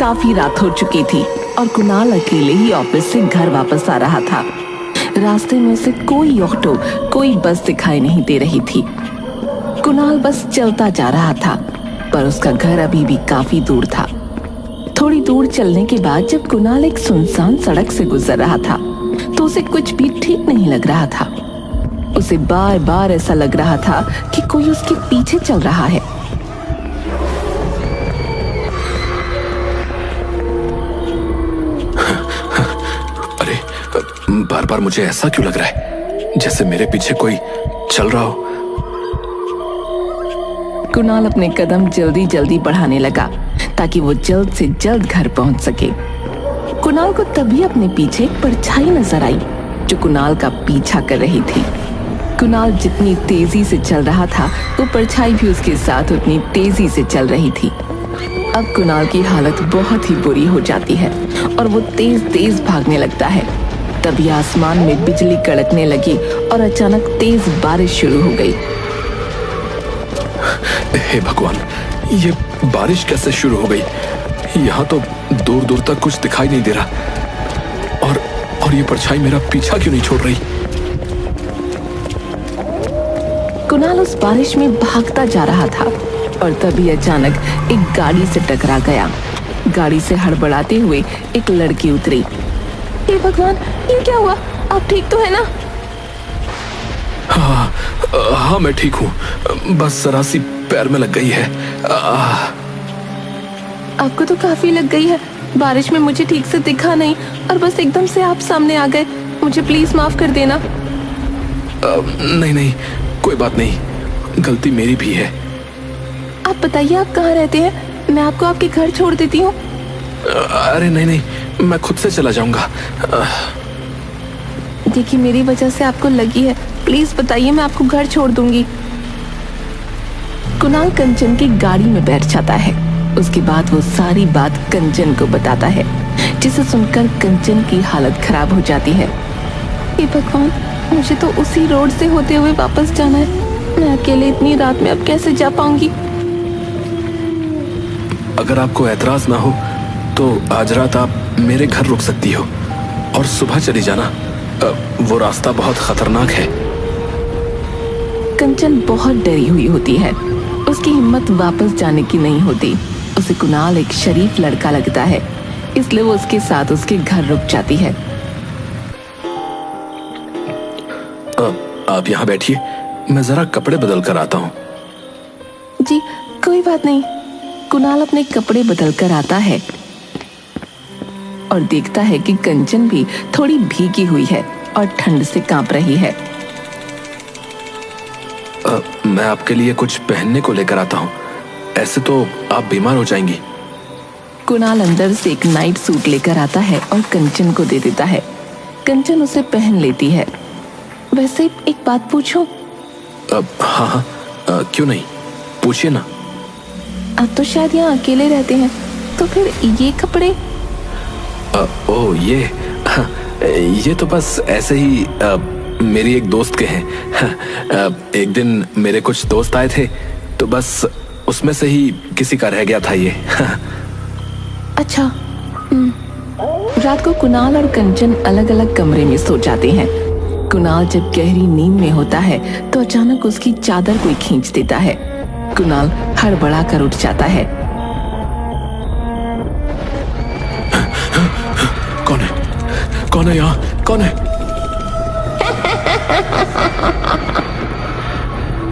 काफी रात हो चुकी थी और कुणाल अकेले ही ऑफिस से घर वापस आ रहा था। रास्ते में उसे कोई ऑटो, कोई बस दिखाई नहीं दे रही थी। कुणाल बस चलता जा रहा था, पर उसका घर अभी भी काफी दूर था। थोड़ी दूर चलने के बाद जब कुणाल एक सुनसान सड़क से गुजर रहा था, तो उसे कुछ भी ठीक नहीं लग रहा था। उसे बार बार ऐसा लग रहा था कि कोई उसके पीछे चल रहा है। अरे, बार बार मुझे ऐसा क्यों लग रहा है जैसे मेरे पीछे कोई चल रहा हो। कुणाल अपने कदम जल्दी जल्दी बढ़ाने लगा ताकि वो जल्द से जल्द घर पहुंच सके। कुणाल को तभी अपने पीछे एक परछाई नजर आई जो कुणाल का पीछा कर रही थी। कुणाल जितनी तेजी से चल रहा था, वो परछाई भी उसके साथ उतनी तेजी से चल रही थी। अब कुणाल की हालत बहुत ही बुरी हो जाती है और वो तेज तेज भागने लगता है। तभी आसमान में बिजली कड़कने लगी और अचानक तेज बारिश शुरू हो गई। हे भगवान, ये बारिश कैसे शुरू हो गई? यहाँ तो दूर दूर तक कुछ दिखाई नहीं दे रहा और ये परछाई मेरा पीछा क्यों नहीं छोड़ रही? कुणाल उस बारिश में भागता जा रहा था और तभी अचानक एक गाड़ी से टकरा गया। गाड़ी से हड़बड़ाते हुए एक लड़की उतरी। हे भगवान, ये क्या हुआ? आप ठीक तो है ना? हाँ, मैं ठीक हूँ, बस जरा सी पैर में लग गई है। आपको तो काफी लग गई है। बारिश में मुझे ठीक से दिखा नहीं और बस एकदम से आप सामने आ गए। मुझे प्लीज माफ कर देना। नहीं, कोई बात नहीं, गलती मेरी भी है। आप बताइए, आप कहाँ रहते हैं? मैं आपको आपके घर छोड़ देती हूँ। अरे नहीं, मैं खुद से चला जाऊंगा। देखिए, मेरी वजह से आपको लगी है, प्लीज बताइए, मैं आपको घर छोड़ दूंगी। कुणाल कंचन की गाड़ी में बैठ जाता है। उसके बाद वो सारी बात कंचन को बताता है, जिसे सुनकर कंचन की हालत खराब हो जाती है। हे भगवान, मुझे तो उसी रोड से होते हुए वापस जाना है। मैं अकेले इतनी रात में अब कैसे जा पाऊंगी? अगर आपको एतराज ना हो तो आज रात आप मेरे घर रुक सकती हो और सुबह चली जाना। वो रास्ता बहुत खतरनाक है। कंचन बहुत डरी हुई होती है। उसकी हिम्मत वापस जाने की नहीं होती। उसे कुणाल एक शरीफ लड़का लगता है, इसलिए वो उसके साथ उसके घर रुक जाती है। आप यहाँ बैठिए, मैं जरा कपड़े बदल कर आता हूँ। जी कोई बात नहीं। कुणाल अपने कपड़े बदल कर आता है और देखता है कि कंचन भी थोड़ी भीगी हुई है और ठंड से कांप रही है। मैं आपके लिए कुछ पहनने को लेकर आता हूँ, ऐसे तो आप बीमार हो जाएंगी। कुणाल अंदर से एक नाइट सूट लेकर आता है और कंचन को दे देता है। कंचन उसे पहन लेती है। वैसे एक बात पूछूं? हाँ, क्यों नहीं, पूछिए ना। आप तो शायद यहाँ अकेले रहते हैं, तो फिर ये कपड़े? ओह, ये तो बस ऐसे ही मेरी एक दोस्त के हैं। एक दिन मेरे कुछ दोस्त आए थे, तो बस उसमें से ही किसी का रह गया था ये। अच्छा। रात को कुणाल और कंचन अलग अलग कमरे में सो जाते हैं। कुणाल जब गहरी नींद में होता है तो अचानक उसकी चादर कोई खींच देता है। कुणाल हड़बड़ा कर उठ जाता है। कौन है यहाँ? कौन है?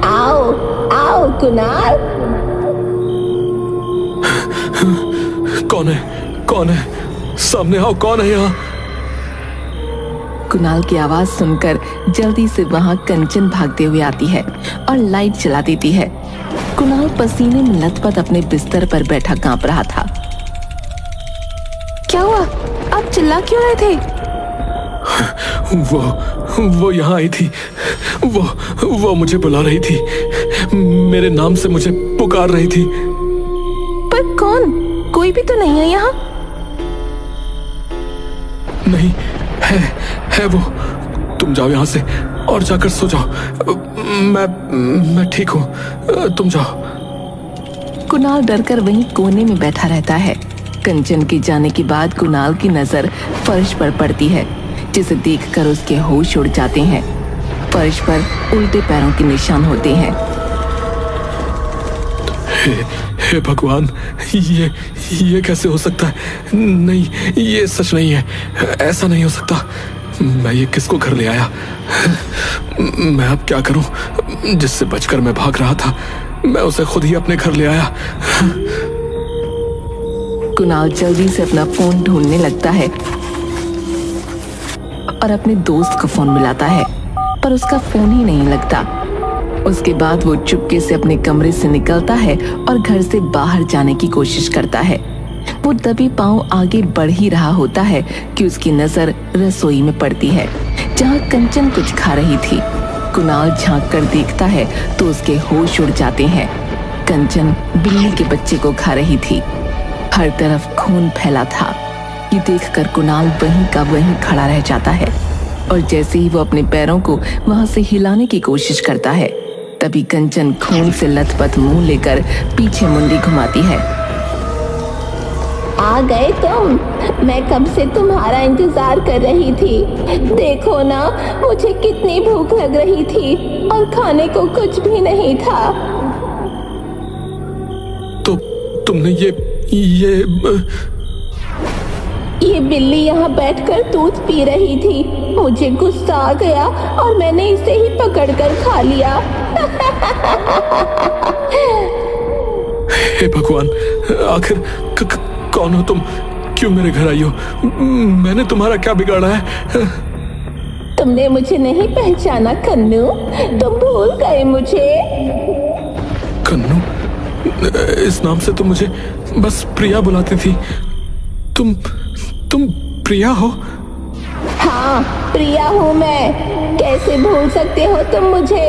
आओ कुणाल। कौन है? सामने आओ, कौन है यहाँ? कुणाल की आवाज सुनकर जल्दी से वहां कंचन भागते हुए आती है और लाइट जला देती है। कुणाल पसीने में लथपथ अपने बिस्तर पर बैठा कांप रहा था। क्या हुआ? आप चिल्ला क्यों रहे थे? वो यहाँ आई थी। वो मुझे बुला रही थी, मेरे नाम से मुझे पुकार रही थी। पर कौन? कोई भी तो नहीं है यहाँ। नहीं है वो। तुम जाओ यहाँ से और जाकर सो जाओ। मैं ठीक हूँ, तुम जाओ। कुणाल डरकर वहीं कोने में बैठा रहता है। कंचन के जाने के बाद कुणाल की नजर फर्श पर पड़ती है, जिसे देखकर उसके होश उड़ जाते हैं। फर्श पर उल्टे पैरों के निशान होते हैं। हे भगवान, ये कैसे हो सकता है? नहीं, ये सच नहीं है। ऐसा नहीं हो सकता। मैं ये किसको घर ले आया? मैं अब क्या करूं? जिससे बचकर मैं भाग रहा था, मैं उसे खुद ही अपने घर ले आया। कुणाल जल्दी से अपना फोन ढूंढने लगता है और अपने दोस्त को फोन मिलाता है, पर उसका फोन ही नहीं लगता। उसके बाद वो चुपके से अपने कमरे से निकलता है और घर से बाहर जाने की कोशिश करता है। वो दबे पांव आगे बढ़ ही रहा होता है कि उसकी नजर रसोई में पड़ती है, जहां कंचन कुछ खा रही थी। कुणाल झांक कर देखता है तो उसके होश उड़ जाते हैं। कंचन बिल्ली के बच्चे को खा रही थी। हर तरफ खून फैला था। ये देखकर कुणाल वहीं का वहीं खड़ा रह जाता है और जैसे ही वो अपने पैरों को वहां से हिलाने की कोशिश करता है, तभी कंचन खून से लथपथ मुंह लेकर पीछे मुंडी घुमाती है। आ गए तुम? मैं कब से तुम्हारा इंतजार कर रही थी। देखो ना, मुझे कितनी भूख लग रही थी और खाने को कुछ भी नहीं था। तो तुमने ये बिल्ली यहाँ बैठकर दूध पी रही थी। मुझे गुस्सा आ गया और मैंने इसे ही पकड़कर खा लिया। हे भगवान, आखिर कौन हो तुम? क्यों मेरे घर आई हो? मैंने तुम्हारा क्या बिगाड़ा है? तुमने मुझे नहीं पहचाना कन्नू? तुम भूल गए मुझे? कन्नू? इस नाम से तुम मुझे बस प्रिया बुलाती थी। तुम प्रिया हो? हाँ, प्रिया हूँ मैं। कैसे भूल सकते हो तुम मुझे?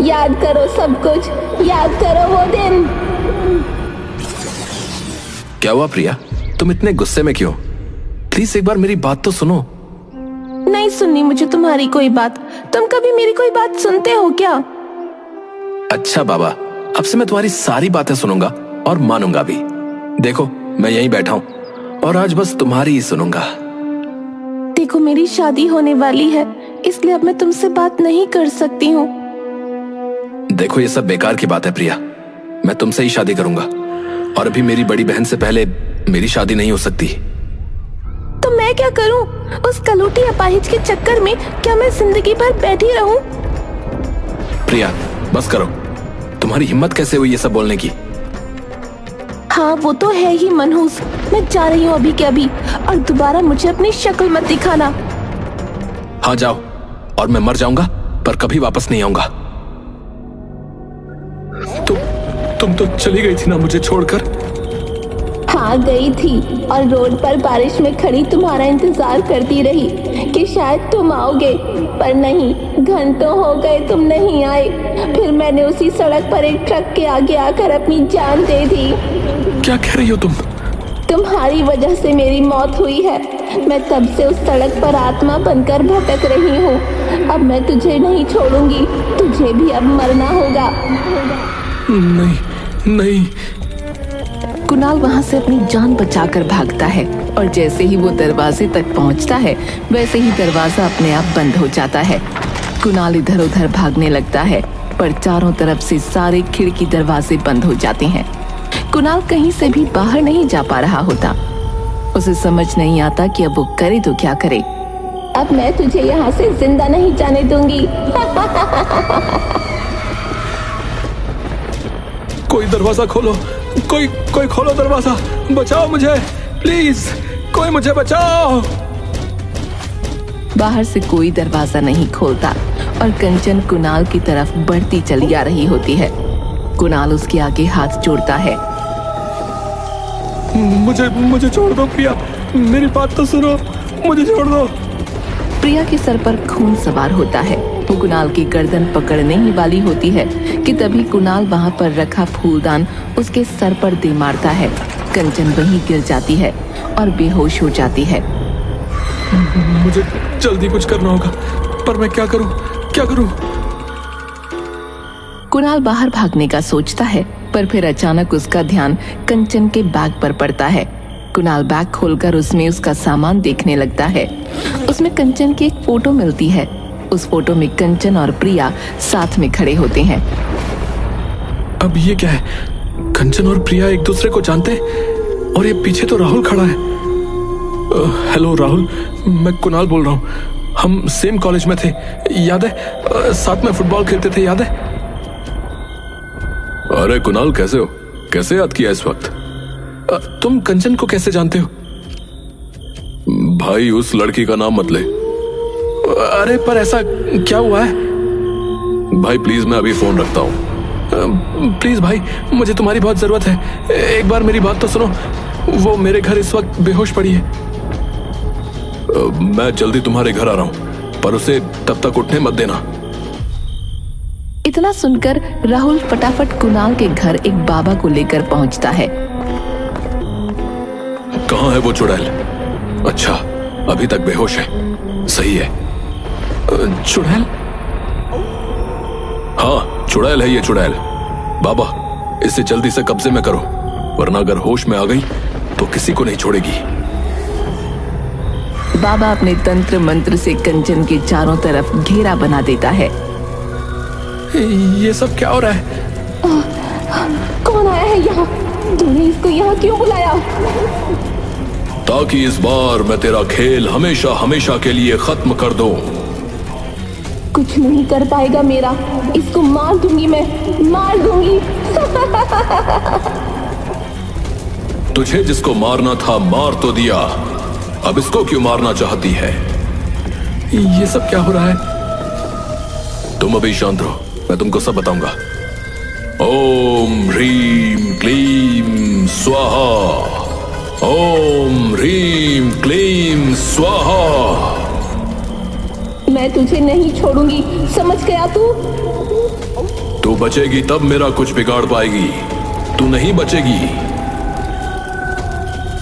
याद करो सब कुछ, याद करो वो दिन। क्या हुआ प्रिया? तुम इतने गुस्से में क्यों? प्लीज एक बार मेरी बात तो सुनो। नहीं सुननी मुझे तुम्हारी कोई बात। तुम कभी मेरी कोई बात सुनते हो क्या? अच्छा बाबा, अब से मैं तुम्हारी सारी बातें सुनूंगा और मानूंगा भी। देखो, मैं यहीं बैठा हूँ और आज बस तुम्हारी ही सुनूंगा। देखो, मेरी शादी होने वाली है, इसलिए अब मैं तुमसे बात नहीं कर सकती हूँ। देखो, ये सब बेकार की बात है प्रिया। मैं तुमसे ही शादी करूंगा और अभी मेरी बड़ी बहन से पहले मेरी शादी नहीं हो सकती। तो मैं क्या करूं? उस कलूटी अपाहिज के चक्कर में क्या मैं जिंदगी भर बैठी रहूं? प्रिया, बस करो। तुम्हारी हिम्मत कैसे हुई ये सब बोलने की? हाँ, वो तो है ही मनहूस। मैं जा रही हूँ अभी के अभी, और दोबारा मुझे अपनी शक्ल मत दिखाना। हाँ जाओ, और मैं मर जाऊंगा पर कभी वापस नहीं आऊंगा। तुम तो चली गई थी ना मुझे छोड़कर? हाँ, गई थी और रोड पर बारिश में खड़ी तुम्हारा इंतजार करती रही कि शायद तुम आओगे, पर नहीं। घंटों हो गए तुम नहीं आए। फिर मैंने उसी सड़क पर एक ट्रक के आगे आकर अपनी जान दे दी। क्या कह रही हो तुम? तुम्हारी वजह से मेरी मौत हुई है। मैं तब से उस सड़क पर आत्मा बनकर भटक रही हूँ। अब मैं तुझे नहीं छोड़ूंगी। तुझे भी अब मरना होगा। नहीं। कुणाल वहां से अपनी जान बचाकर भागता है और जैसे ही वो दरवाजे तक पहुंचता है, वैसे ही दरवाजा अपने आप बंद हो जाता है। कुणाल इधर उधर भागने लगता है, पर चारों तरफ से सारे खिड़की दरवाजे बंद हो जाते हैं। कुणाल कहीं से भी बाहर नहीं जा पा रहा होता। उसे समझ नहीं आता कि अब वो करे तो क्या करे। अब मैं तुझे यहाँ से जिंदा नहीं जाने दूंगी। कोई दरवाजा खोलो, कोई खोलो दरवाजा। बचाओ मुझे, प्लीज, कोई मुझे बचाओ। बाहर से कोई दरवाजा नहीं खोलता और कंचन कुणाल की तरफ बढ़ती चली आ रही होती है। कुणाल उसके आगे हाथ जोड़ता है। मुझे छोड़ दो प्रिया, मेरी बात तो सुनो, मुझे छोड़ दो। प्रिया के सर पर खून सवार होता है। वो कुणाल की गर्दन पकड़ने ही वाली होती है कि तभी कुणाल वहां पर रखा फूलदान उसके सर पर दे मारता है। कंचन वहीं गिर जाती है और बेहोश हो जाती है। मुझे जल्दी कुछ करना होगा, पर मैं क्या करूं? कुणाल बाहर भागने का सोचता है, पर फिर अचानक उसका ध्यान कंचन के बैग पर पड़ता है। कुणाल बैग खोलकर उसमें उसका सामान देखने लगता है। उसमें कंचन की एक फोटो मिलती है। उस फोटो में कंचन और प्रिया साथ में खड़े होते हैं। अब ये क्या है? कंचन और प्रिया एक दूसरे को जानते हैं और ये पीछे तो राहुल खड़ा है। हेलो राहुल, मैं कुणाल बोल रहा हूँ। हम सेम कॉलेज में थे, याद है? साथ में फुटबॉल खेलते थे, याद है? अरे कुणाल, कैसे हो? कैसे याद किया इस वक्त? तुम कंचन को कैसे जानते हो? भाई, उस लड़की का नाम मत ले। अरे पर ऐसा क्या हुआ है? भाई प्लीज, मैं अभी फोन रखता हूँ। प्लीज भाई, मुझे तुम्हारी बहुत जरूरत है। एक बार मेरी बात तो सुनो। वो मेरे घर इस वक्त बेहोश पड़ी है। मैं जल्दी तुम्हारे घर आ रहा हूँ, पर उसे तब तक उठने मत देना। इतना सुनकर राहुल फटाफट कुणाल के घर एक बाबा को लेकर पहुंचता है। कहाँ है वो चुड़ैल? अच्छा, अभी तक बेहोश है। सही है। चुड़ैल? हाँ, चुड़ैल है ये, चुड़ैल। बाबा, इसे जल्दी से कब्जे में करो, वरना अगर होश में आ गई तो किसी को नहीं छोड़ेगी। बाबा अपने तंत्र मंत्र से कंचन के चारों तरफ घेरा बना देता है। ये सब क्या हो रहा है? कौन आया है यहाँ? तूने इसको यहाँ क्यों बुलाया? ताकि इस बार मैं तेरा खेल हमेशा हमेशा के लिए खत्म कर दूं। कुछ नहीं कर पाएगा मेरा। इसको मार दूंगी, मैं मार दूंगी। तुझे जिसको मारना था मार तो दिया, अब इसको क्यों मारना चाहती है? ये सब क्या हो रहा है? तुम अभी शांत रहो, मैं तुमको सब बताऊंगा। ओम ह्रीम क्लीम स्वाहा। ओम ह्रीम क्लीम स्वाहा। मैं तुझे नहीं छोड़ूंगी, समझ गया तू? तू बचेगी तब मेरा कुछ बिगाड़ पाएगी, तू नहीं बचेगी।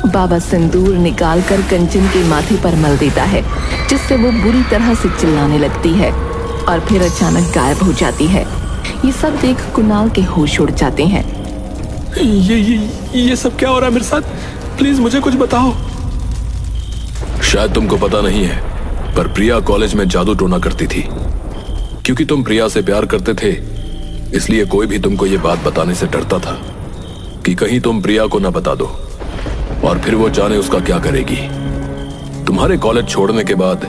बाबा सिंदूर निकालकर कंचन के माथे पर मल देता है, जिससे वो बुरी तरह से चिल्लाने लगती है और फिर अचानक गायब हो जाती है। ये सब देख कुणाल के होश उड़ जाते हैं। ये सब क्या हो रहा है मेरे साथ? प्लीज मुझे कुछ बताओ। शायद तुमको पता नहीं है, पर प्रिया कॉलेज में जादू टोना करती थी। क्योंकि तुम प्रिया से प्यार करते थे, इसलिए कोई भी तुमको ये बात बताने से डरता था कि कहीं तुम प्रिया को ना बता दो और फिर वो जाने उसका क्या करेगी। तुम्हारे कॉलेज छोड़ने के बाद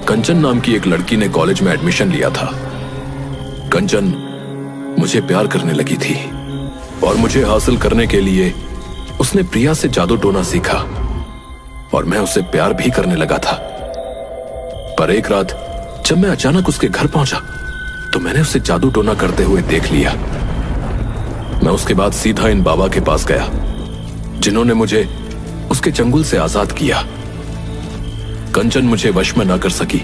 कंचन नाम की एक लड़की ने कॉलेज में एडमिशन लिया था। कंचन मुझे प्यार करने लगी थी और मुझे हासिल करने के लिए उसने प्रिया से जादू टोना सीखा और मैं उससे प्यार भी करने लगा था। पर एक रात जब मैं अचानक उसके घर पहुंचा तो मैंने उसे जादू टोना करते हुए देख लिया। मैं उसके बाद सीधा इन बाबा के पास गया, जिन्होंने मुझे उसके चंगुल से आजाद किया। कंचन मुझे वश में ना कर सकी,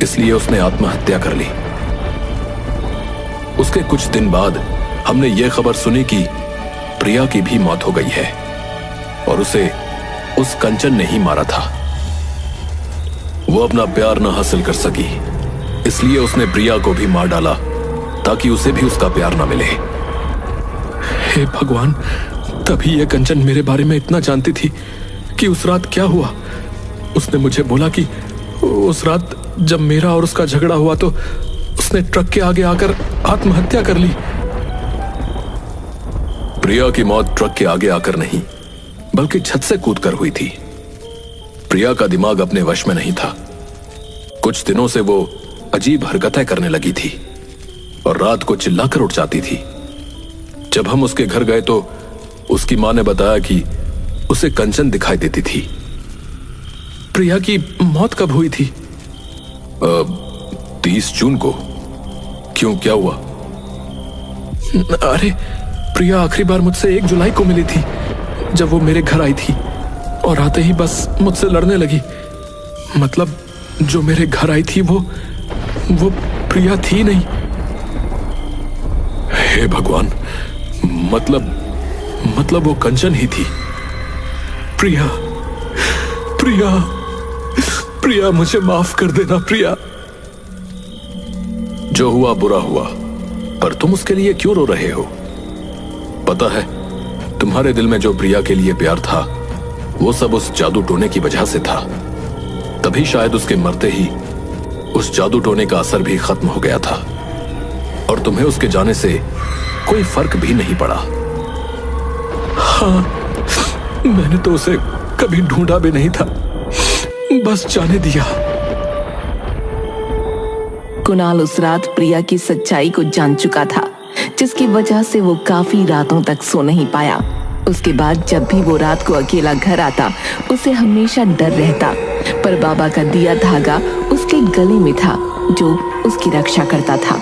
इसलिए उसने आत्महत्या कर ली। उसके कुछ दिन बाद हमने ये खबर सुनी कि प्रिया की भी मौत हो गई है और उसे उस कंचन ने ही मारा था। वो अपना प्यार ना हासिल कर सकी, इसलिए उसने प्रिया को भी मार डाला ताकि उसे भी उसका प्यार ना मिले। हे भगवान, तभी ये कंचन मेरे बारे में इतना जानती थी कि उस रात क्या हुआ। उसने मुझे बोला कि उस रात जब मेरा और उसका झगड़ा हुआ तो उसने ट्रक के आगे आकर आत्महत्या कर ली। प्रिया की मौत ट्रक के आगे आकर नहीं, बल्कि छत से कूदकर हुई थी। प्रिया का दिमाग अपने वश में नहीं था। कुछ दिनों से वो अजीब हरकतें करने लगी थी और रात को चिल्लाकर उठ जाती थी। जब हम उसके घर गए तो उसकी मां ने बताया कि उसे कंचन दिखाई देती थी। प्रिया की मौत कब हुई थी? 30 जून को। क्यों, क्या हुआ? अरे, प्रिया आखिरी बार मुझसे 1 जुलाई को मिली थी, जब वो मेरे घर आई थी और आते ही बस मुझसे लड़ने लगी। मतलब जो मेरे घर आई थी वो प्रिया थी नहीं। हे भगवान, मतलब वो कंचन ही थी। प्रिया, प्रिया, प्रिया, मुझे माफ कर देना प्रिया। जो हुआ बुरा हुआ, पर तुम उसके लिए क्यों रो रहे हो? पता है, तुम्हारे दिल में जो प्रिया के लिए प्यार था वो सब उस जादू टोने की वजह से था। तभी शायद उसके मरते ही उस जादू टोने का असर भी खत्म हो गया था और तुम्हें उसके जाने से कोई फर्क भी नहीं पड़ा। हाँ, मैंने तो उसे कभी ढूंढा भी नहीं था, बस जाने दिया। कुणाल उस रात प्रिया की सच्चाई को जान चुका था, जिसकी वजह से वो काफी रातों तक सो नहीं पाया। उसके बाद जब भी वो रात को अकेला घर आता, उसे हमेशा डर रहता, पर बाबा का दिया धागा उसके गले में था जो उसकी रक्षा करता था।